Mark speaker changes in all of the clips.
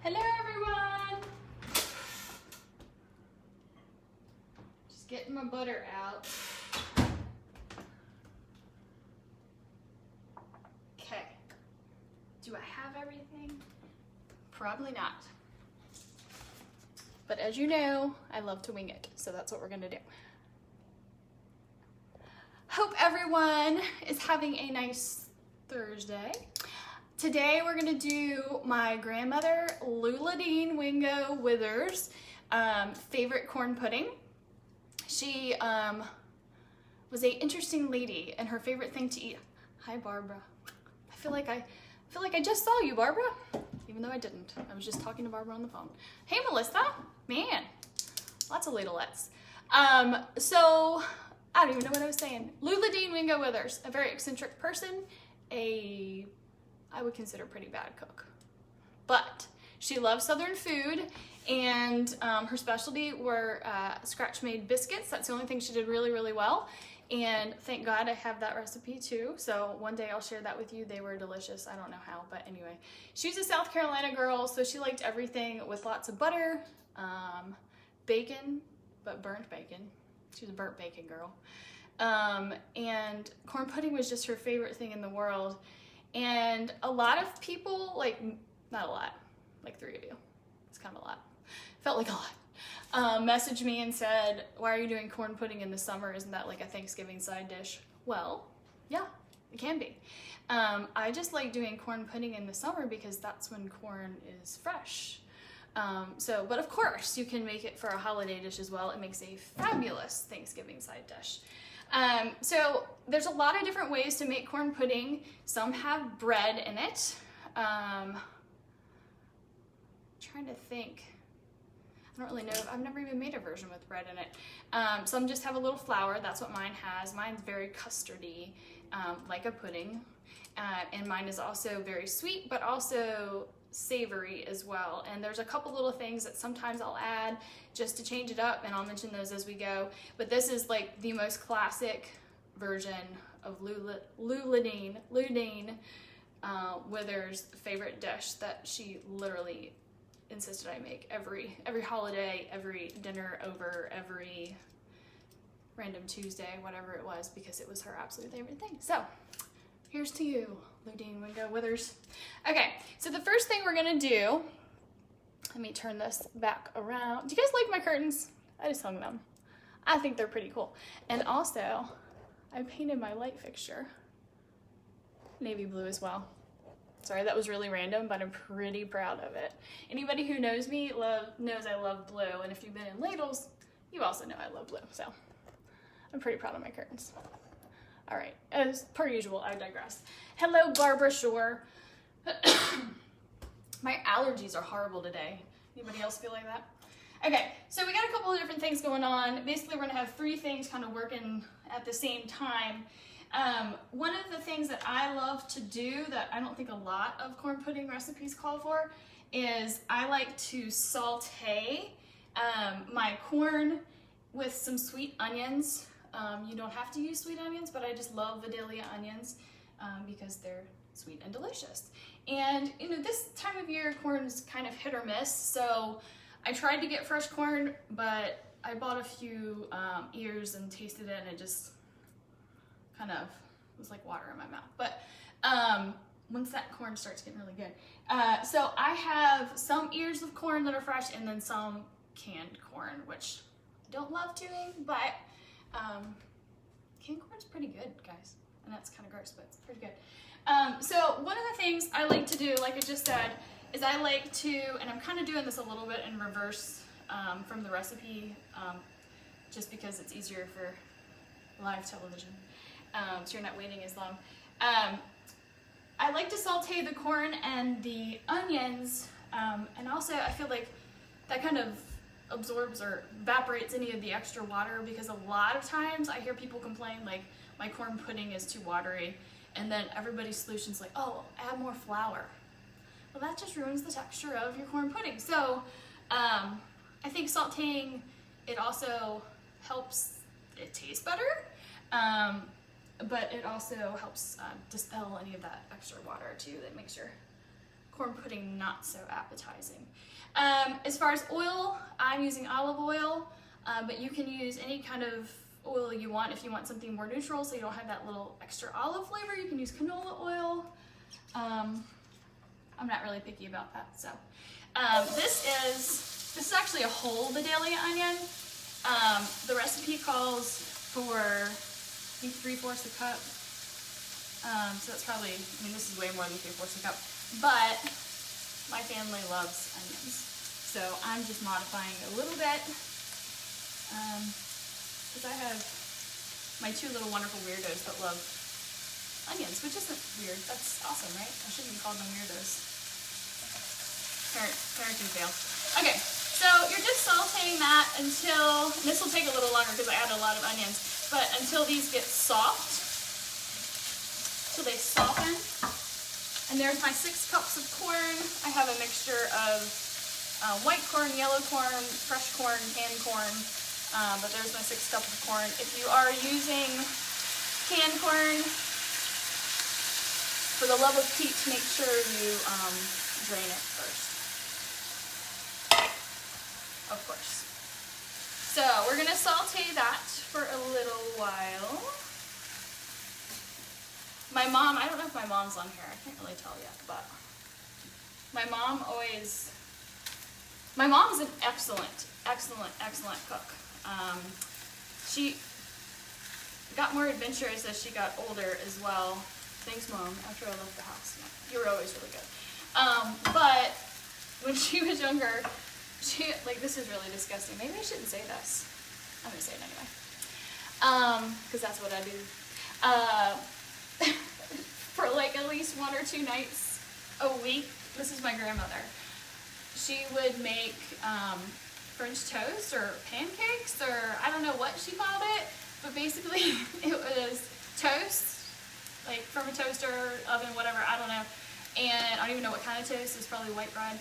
Speaker 1: Hello everyone! Just getting my butter out. Okay. Do I have everything? Probably not. But as you know, I love to wing it, so that's what we're gonna do. Hope everyone is having a nice Thursday. Today we're gonna do my grandmother LuDean's Wingo Withers favorite corn pudding. She was a interesting lady, and her favorite thing to eat. Hi Barbara. I feel like I just saw you, Barbara, even though I didn't. I was just talking to Barbara on the phone. Hey Melissa, man, lots of ladlettes. So I don't even know what I was saying. LuDean's Wingo Withers, a very eccentric person, I would consider pretty bad cook, but she loves Southern food, and her specialty were scratch-made biscuits. That's the only thing she did really, really well, and thank God I have that recipe too, so one day I'll share that with you. They were delicious. I don't know how, but anyway. She's a South Carolina girl, so she liked everything with lots of butter, bacon, but burnt bacon. She's a burnt bacon girl. And corn pudding was just her favorite thing in the world. And a lot of people, like, not a lot, like 3 of you, it's kind of a lot, felt like a lot, messaged me and said, why are you doing corn pudding in the summer? Isn't that like a Thanksgiving side dish? Well, yeah, it can be. I just like doing corn pudding in the summer because that's when corn is fresh. But of course you can make it for a holiday dish as well. It makes a fabulous Thanksgiving side dish. So there's a lot of different ways to make corn pudding. Some have bread in it. Trying to think. I don't really know. I've never even made a version with bread in it. Some just have a little flour. That's what mine has. Mine's very custardy, like a pudding. And mine is also very sweet, but also savory as well. And there's a couple little things that sometimes I'll add just to change it up, and I'll mention those as we go. But this is like the most classic version of LuDean's Withers' favorite dish that she literally insisted I make every holiday, every dinner over, every random Tuesday, whatever it was, because it was her absolute favorite thing. So here's to you, LuDean's Wingo Withers. Okay, so the first thing we're gonna do, let me turn this back around. Do you guys like my curtains? I just hung them. I think they're pretty cool. And also, I painted my light fixture navy blue as well. Sorry, that was really random, but I'm pretty proud of it. Anybody who knows me knows I love blue, and if you've been in Ladles, you also know I love blue, so I'm pretty proud of my curtains. All right, as per usual, I digress. Hello, Barbara Shore. My allergies are horrible today. Anybody else feel like that? Okay, so we got a couple of different things going on. Basically, we're gonna have 3 things kind of working at the same time. One of the things that I love to do that I don't think a lot of corn pudding recipes call for is I like to saute my corn with some sweet onions. You don't have to use sweet onions, but I just love Vidalia onions because they're sweet and delicious. And you know, this time of year corn is kind of hit or miss, so I tried to get fresh corn, but I bought a few ears and tasted it, and it just kind of was like water in my mouth. But once that corn starts getting really good. So I have some ears of corn that are fresh, and then some canned corn, which I don't love doing, but canned corn's pretty good, guys. And that's kind of gross, but it's pretty good. So one of the things I like to do, like I just said, is I like to, and I'm kind of doing this a little bit in reverse from the recipe, just because it's easier for live television, so you're not waiting as long. I like to saute the corn and the onions, and also I feel like that kind of absorbs or evaporates any of the extra water, because a lot of times I hear people complain like my corn pudding is too watery, and then everybody's solution's like, oh, add more flour. Well, that just ruins the texture of your corn pudding. So I think sauteing, it also helps it taste better, but it also helps dispel any of that extra water too that makes your corn corn pudding not so appetizing. As far as oil, I'm using olive oil, but you can use any kind of oil you want. If you want something more neutral so you don't have that little extra olive flavor, you can use canola oil. I'm not really picky about that. So this is actually a whole Vidalia onion. The recipe calls for, I think, 3/4 a cup. So that's probably, I mean, this is way more than 3/4 a cup, but my family loves onions. So I'm just modifying it a little bit, because I have my two little wonderful weirdos that love onions, which isn't weird. That's awesome, right? I shouldn't have called them weirdos. Parenting fail. Okay, so you're just sauteing that until, and this will take a little longer because I added a lot of onions, but until these get soft, till they soften. And there's my 6 cups of corn. I have a mixture of white corn, yellow corn, fresh corn, canned corn, but there's my 6 cups of corn. If you are using canned corn, for the love of Pete, make sure you drain it first. Of course. So we're gonna saute that for a little while. My mom, I don't know if my mom's on here, I can't really tell yet, but my mom's an excellent cook. She got more adventurous as she got older as well. Thanks, Mom, after I left the house. Yeah, you were always really good. But when she was younger, she, like, this is really disgusting. Maybe I shouldn't say this. I'm gonna say it anyway. Because that's what I do. For like at least 1 or 2 nights a week, this is my grandmother. She would make French toast or pancakes, or I don't know what she called it, but basically it was toast, like from a toaster, oven, whatever, I don't know. And I don't even know what kind of toast, it's probably white bread.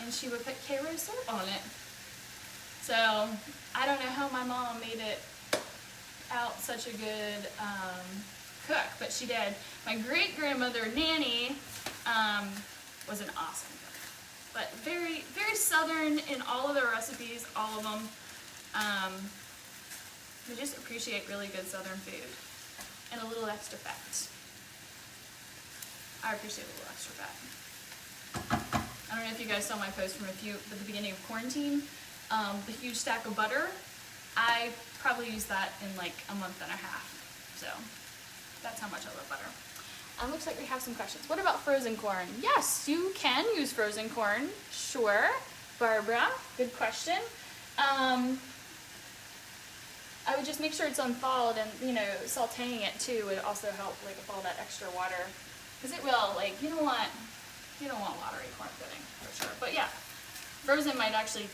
Speaker 1: And she would put Karo syrup on it. So I don't know how my mom made it out such a good cook, but she did. My great-grandmother, Nanny, was an awesome cook. But very, very Southern in all of the recipes, all of them. We just appreciate really good Southern food. And a little extra fat. I appreciate a little extra fat. I don't know if you guys saw my post from at the beginning of quarantine. The huge stack of butter. I probably used that in like a month and a half. So that's how much I love butter. Looks like we have some questions. What about frozen corn? Yes, you can use frozen corn. Sure. Barbara, good question. I would just make sure it's unthawed, and you know, sauteing it too would also help, like, with all that extra water, because it will, like, you don't want watery corn pudding for sure. But yeah, frozen corn might actually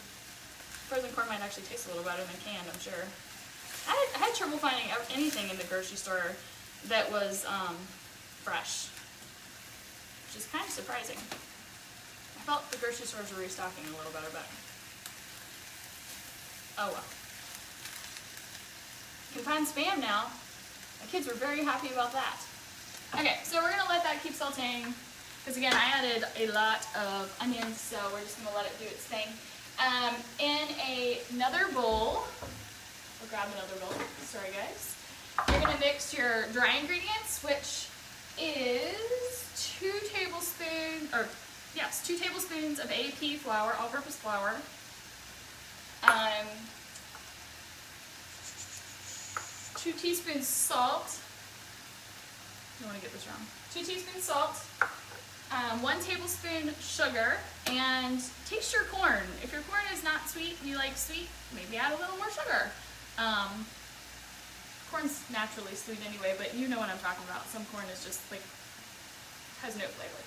Speaker 1: taste a little better than canned, I'm sure. I had trouble finding anything in the grocery store that was fresh, which is kind of surprising. I felt the grocery stores were restocking a little better, but oh well. You can find spam now. My kids were very happy about that. Okay, so we're gonna let that keep sauteing, because again, I added a lot of onions, so we're just gonna let it do its thing. In another bowl, we'll grab another bowl, sorry guys. You're gonna mix your dry ingredients, which is 2 tablespoons of AP flour, all-purpose flour. 2 teaspoons salt. I don't want to get this wrong. 2 teaspoons salt. 1 tablespoon sugar, and taste your corn. If your corn is not sweet and you like sweet, maybe add a little more sugar. Corn's naturally sweet anyway, but you know what I'm talking about. Some corn is just like, has no flavor.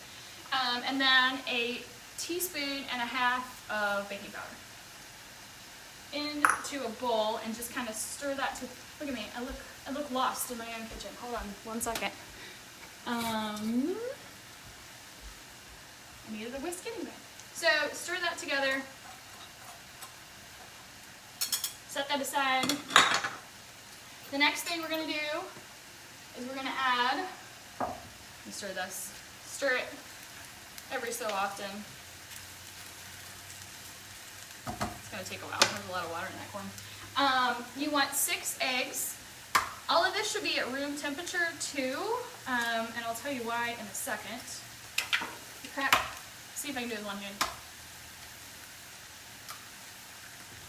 Speaker 1: And then a teaspoon and a half of baking powder into a bowl, and just kind of stir that to, look at me, I look lost in my own kitchen. Hold on 1 second. I needed a whisk anyway. So stir that together. Set that aside. The next thing we're going to do is we're going to add, let me stir this, stir it. every so often. It's gonna take a while. There's a lot of water in that corn. You want 6 eggs. All of this should be at room temperature too, and I'll tell you why in a second. Crack. See if I can do it with one hand.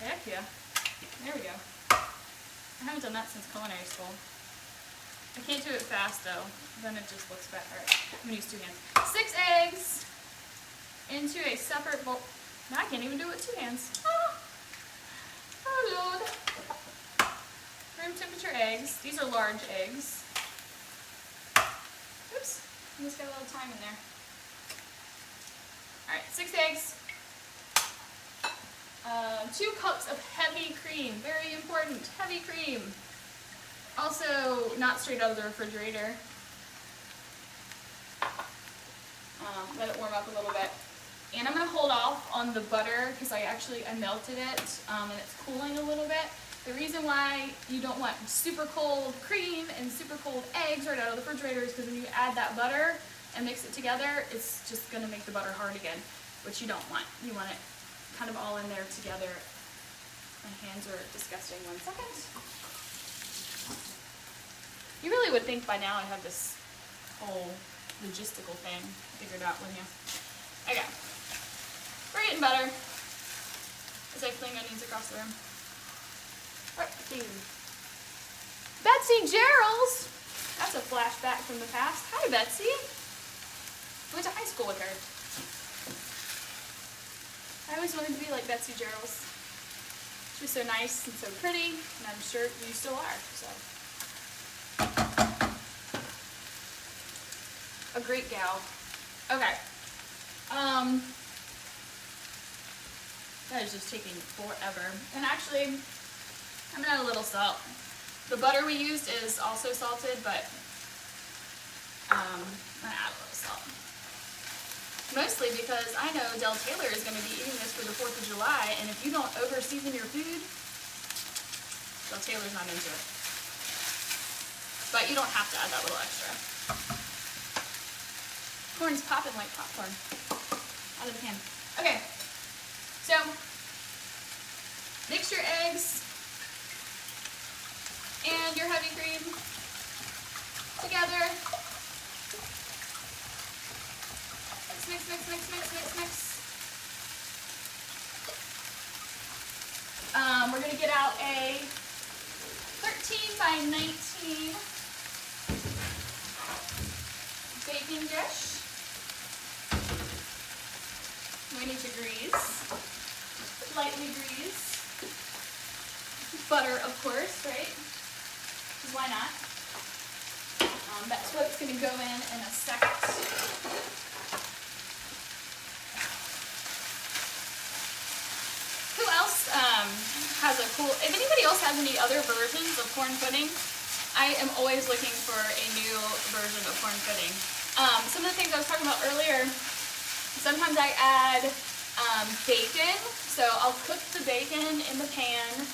Speaker 1: Heck yeah. There we go. I haven't done that since culinary school. I can't do it fast though, then it just looks bad. Alright, I'm gonna use 2 hands. 6 eggs into a separate bowl. Now I can't even do it with 2 hands. Ah. Oh Lord. Room temperature eggs. These are large eggs. Oops, I just got a little time in there. Alright, 6 eggs. 2 cups of heavy cream. Very important. Heavy cream. Also, not straight out of the refrigerator. Let it warm up a little bit. And I'm going to hold off on the butter because I melted it and it's cooling a little bit. The reason why you don't want super cold cream and super cold eggs right out of the refrigerator is because when you add that butter and mix it together, it's just going to make the butter hard again, which you don't want. You want it kind of all in there together. My hands are disgusting. 1 second. You really would think by now I'd have this whole logistical thing figured out, wouldn't you? Okay. We're getting better as I fling onions across the room. Betsy Gerald's! That's a flashback from the past. Hi, Betsy. I went to high school with her. I always wanted to be like Betsy Gerald's. She was so nice and so pretty, and I'm sure you still are. So, a great gal. Okay. That is just taking forever. And actually, I'm gonna add a little salt. The butter we used is also salted, but I'm gonna add a little salt. Mostly because I know Del Taylor is gonna be eating this for the 4th of July, and if you don't over-season your food, Del Taylor's not into it. But you don't have to add that little extra. Corn's popping like popcorn. Out of the pan. Okay. So, mix your eggs and your heavy cream together. Mix, mix, mix, mix, mix, mix. We're going to get out a 13 by 19 baking dish. We need to grease, lightly grease. Butter, of course, right? Because why not? That's what's going to go in a second. Who else has a cool, if anybody else has any other versions of corn pudding, I am always looking for a new version of corn pudding. Some of the things I was talking about earlier, sometimes I add bacon, so I'll cook the bacon in the pan,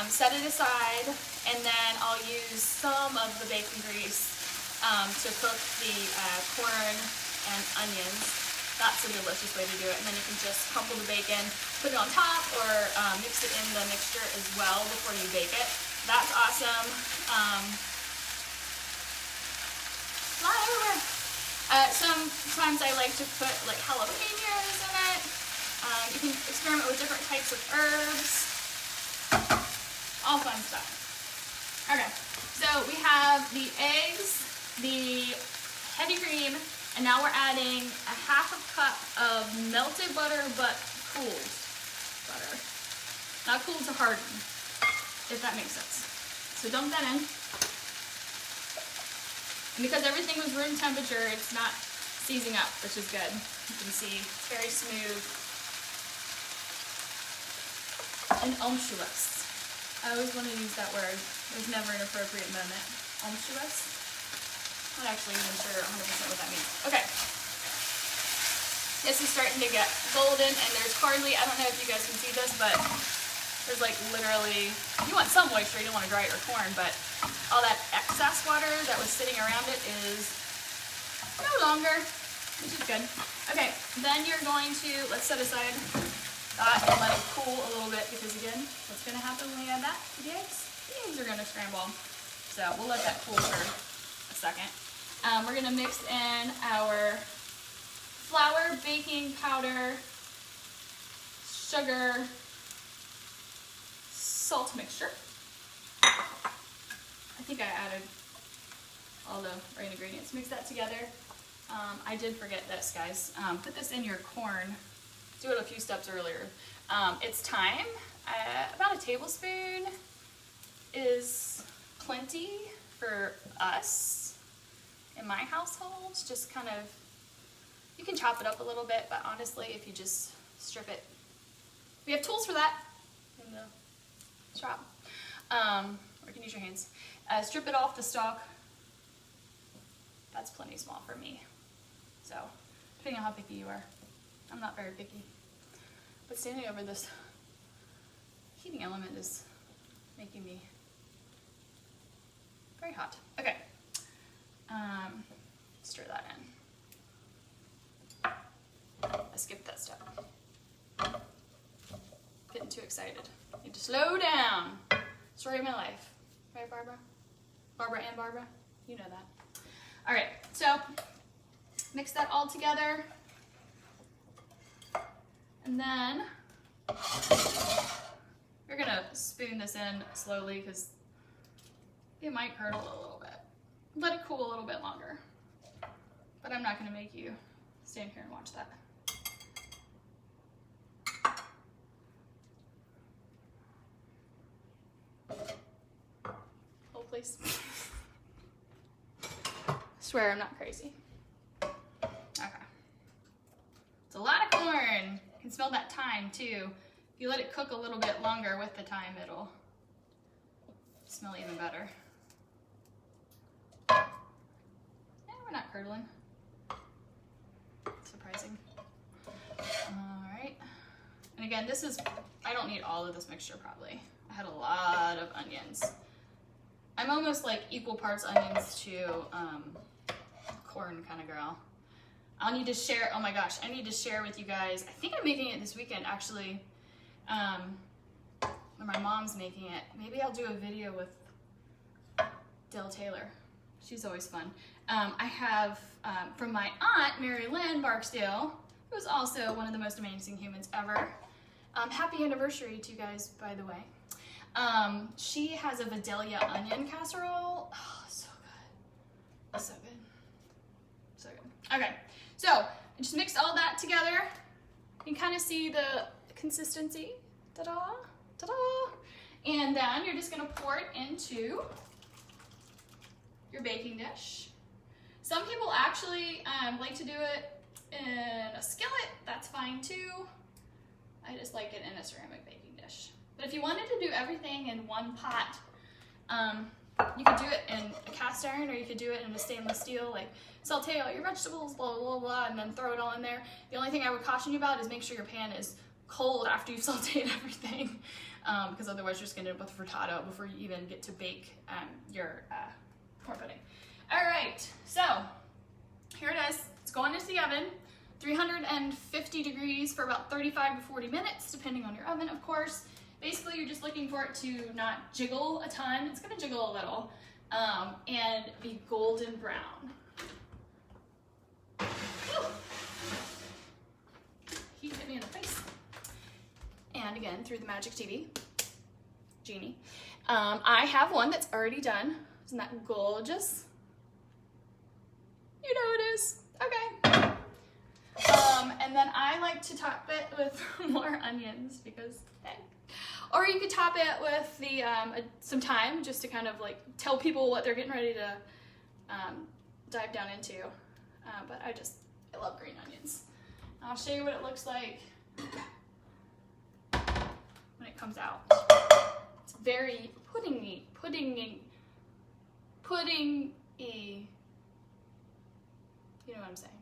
Speaker 1: set it aside, and then I'll use some of the bacon grease to cook the corn and onions. That's a delicious way to do it. And then you can just crumple the bacon, put it on top, or mix it in the mixture as well before you bake it. That's awesome. Fly everywhere. Sometimes I like to put like jalapenos in it. You can experiment with different types of herbs. All fun stuff. Okay, so we have the eggs, the heavy cream, and now we're adding a half a cup of melted butter, but cooled butter. Not cooled to harden, if that makes sense. So dump that in. And because everything was room temperature, it's not seizing up, which is good. You can see it's very smooth and unctuous. I always want to use that word. There's never an appropriate moment. Unctuous? I'm not actually even sure 100% what that means. Okay. This is starting to get golden, and there's hardly, I don't know if you guys can see this, but there's like literally, you want some moisture, you don't want to dry your corn, but all that excess water that was sitting around it is no longer. which is good. Okay, then you're going to, let's set aside that and let it cool a little bit, because again, what's gonna happen when we add that to the eggs? The eggs are gonna scramble. So we'll let that cool for a second. We're gonna mix in our flour, baking powder, sugar, salt mixture. I think I added all the right ingredients. Mix that together. I did forget this, guys. Put this in your corn. Do it a few steps earlier. It's thyme. About a tablespoon is plenty for us in my household. Just kind of, you can chop it up a little bit, but honestly, if you just strip it, we have tools for that in the shop. Or you can use your hands. Strip it off the stalk. That's plenty small for me. So, depending on how picky you are. I'm not very picky. But standing over this heating element is making me very hot. Okay. Stir that in. I skipped that step. Getting too excited. Need to slow down. Story of my life. Right, Barbara? Barbara and Barbara? You know that. All right, so mix that all together. And then we're gonna spoon this in slowly because it might curdle a little bit. Let it cool a little bit longer. But I'm not gonna make you stand here and watch that. Hold, please. Swear I'm not crazy. Okay. It's a lot of corn. You can smell that thyme too. If you let it cook a little bit longer with the thyme, it'll smell even better. Yeah, we're not curdling. Surprising. All right. And again, this is, I don't need all of this mixture probably. I had a lot of onions. I'm almost like equal parts onions to corn kind of girl. I'll need to share, oh my gosh, I need to share with you guys. I think I'm making it this weekend actually. When my mom's making it. Maybe I'll do a video with Del Taylor. She's always fun. I have from my aunt, Mary Lynn Barksdale, who's also one of the most amazing humans ever. Happy anniversary to you guys, by the way. She has a Vidalia onion casserole. Oh, so good. So good. So good. Okay, so I just mixed all that together. You can kind of see the consistency. Ta-da, ta-da. And then you're just gonna pour it into your baking dish. Some people actually like to do it in a skillet. That's fine too. I just like it in a ceramic baking dish. But if you wanted to do everything in one pot, you could do it in a cast iron, or you could do it in a stainless steel, like saute all your vegetables, blah, blah, blah, and then throw it all in there. The only thing I would caution you about is make sure your pan is cold after you've sauteed everything, because otherwise you're just gonna end up with frittata before you even get to bake your corn pudding. All right, so here it is. It's going into the oven, 350 degrees for about 35 to 40 minutes, depending on your oven, of course. Basically, you're just looking for it to not jiggle a ton. It's gonna jiggle a little, and be golden brown. Whew. Heat hit me in the face. And again, through the magic TV, Genie. I have one that's already done. Isn't that gorgeous? You know it is. Okay. And then I like to top it with more onions because, hey. Or you could top it with the some thyme, just to kind of like tell people what they're getting ready to dive down into. But I love green onions. I'll show you what it looks like when it comes out. It's very puddingy. You know what I'm saying?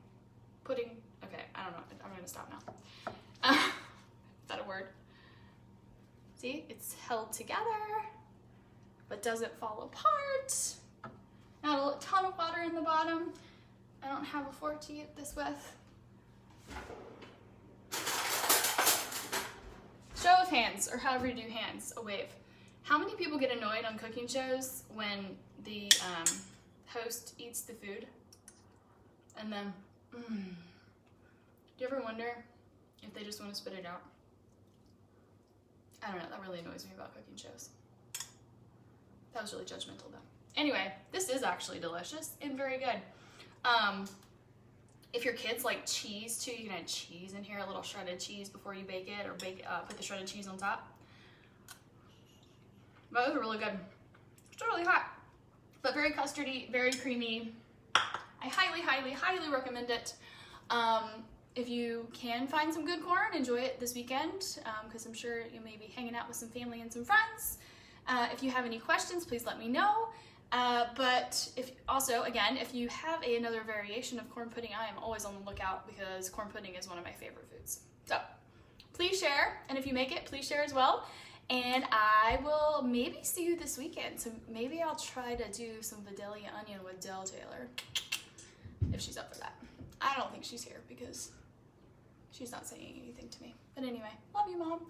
Speaker 1: Pudding. Okay, I don't know. I'm gonna stop now. Is that a word? See, it's held together, but doesn't fall apart. Not a ton of water in the bottom. I don't have a fork to eat this with. Show of hands, or however you do hands, a wave. How many people get annoyed on cooking shows when the host eats the food and then, do you ever wonder if they just want to spit it out? I don't know, that really annoys me about cooking shows. That was really judgmental though. Anyway, this is actually delicious and very good. If your kids like cheese too, you can add cheese in here, a little shredded cheese before you bake it, or put the shredded cheese on top. But those are really good. It's really hot, but very custardy, very creamy. I highly, highly, highly recommend it. If you can find some good corn, enjoy it this weekend, because I'm sure you may be hanging out with some family and some friends. If you have any questions, please let me know. But if you have another variation of corn pudding, I am always on the lookout, because corn pudding is one of my favorite foods. So please share, and if you make it, please share as well. And I will maybe see you this weekend. So maybe I'll try to do some Vidalia onion with Del Taylor, if she's up for that. I don't think she's here because she's not saying anything to me. But anyway, love you, Mom.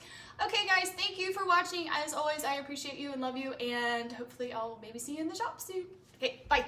Speaker 1: Okay, guys, thank you for watching. As always, I appreciate you and love you, and hopefully I'll maybe see you in the shop soon. Okay, bye.